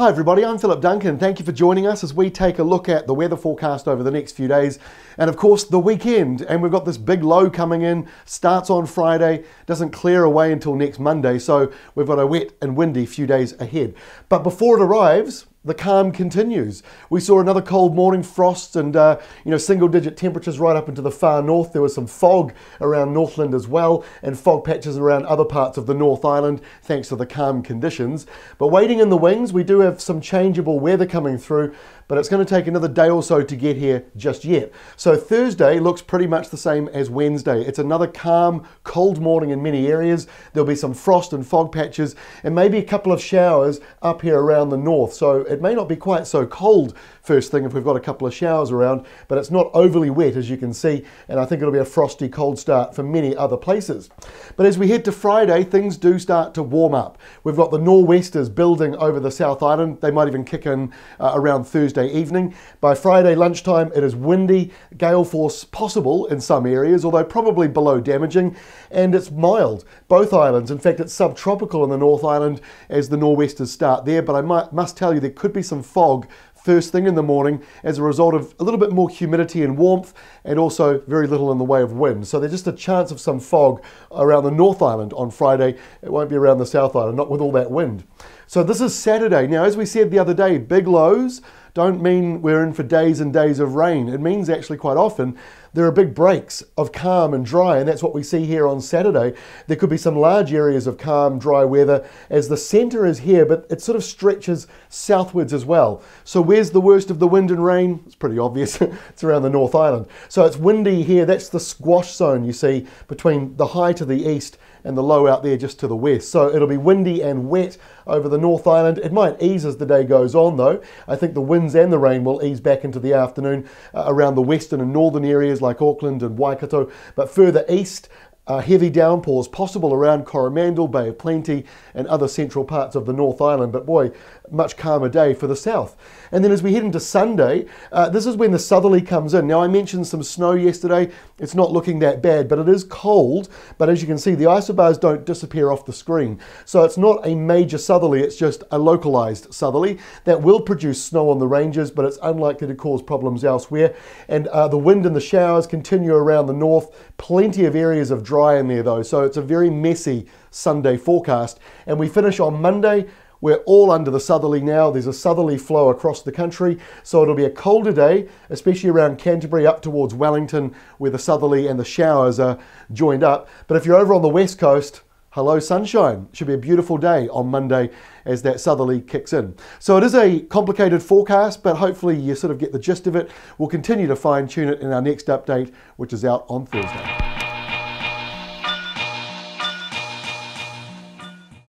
Hi everybody, I'm Philip Duncan. Thank you for joining us as we take a look at the weather forecast over the next few days and of course the weekend. And we've got this big low coming in, starts on Friday, doesn't clear away until next Monday, so we've got a wet and windy few days ahead. But before it arrives, the calm continues. We saw another cold morning, frost and single-digit temperatures right up into the far north. There was some fog around Northland as well, and fog patches around other parts of the North Island, thanks to the calm conditions. But waiting in the wings, we do have some changeable weather coming through, but it's going to take another day or so to get here just yet. So Thursday looks pretty much the same as Wednesday. It's another calm, cold morning in many areas. There'll be some frost and fog patches, and maybe a couple of showers up here around the north. So it may not be quite so cold first thing if we've got a couple of showers around, but it's not overly wet as you can see, and I think it'll be a frosty cold start for many other places. But as we head to Friday, things do start to warm up. We've got the nor'westers building over the South Island. They might even kick in around Thursday evening. By Friday lunchtime it is windy, gale force possible in some areas, although probably below damaging, and it's mild. Both islands, in fact it's subtropical in the North Island as the nor'westers start there, but I must tell you there could be some fog first thing in the morning as a result of a little bit more humidity and warmth, and also very little in the way of wind. So there's just a chance of some fog around the North Island on Friday. It won't be around the South Island, not with all that wind. So this is Saturday. Now, as we said the other day, big lows don't mean we're in for days and days of rain. It means actually quite often there are big breaks of calm and dry, and that's what we see here on Saturday. There could be some large areas of calm, dry weather as the centre is here, but it sort of stretches southwards as well. So where's the worst of the wind and rain? It's pretty obvious. It's around the North Island. So it's windy here. That's the squash zone you see between the high to the east and the low out there just to the west. So it'll be windy and wet over the North Island. It might ease as the day goes on though. I think the winds and the rain will ease back into the afternoon around the western and northern areas like Auckland and Waikato, but further east, heavy downpours possible around Coromandel, Bay of Plenty and other central parts of the North Island, but boy, much calmer day for the south. And then as we head into Sunday, this is when the southerly comes in. Now I mentioned some snow yesterday. It's not looking that bad, but it is cold. But as you can see, the isobars don't disappear off the screen. So it's not a major southerly, it's just a localized southerly that will produce snow on the ranges, but it's unlikely to cause problems elsewhere. And the wind and the showers continue around the north. Plenty of areas of dry in there though, so it's a very messy Sunday forecast. And we finish on Monday. We're all under the southerly now. There's a southerly flow across the country, so it'll be a colder day, especially around Canterbury up towards Wellington, where the southerly and the showers are joined up. But if you're over on the west coast, hello sunshine. Should be a beautiful day on Monday as that southerly kicks in. So it is a complicated forecast, but hopefully you sort of get the gist of it. We'll continue to fine tune it in our next update, which is out on Thursday.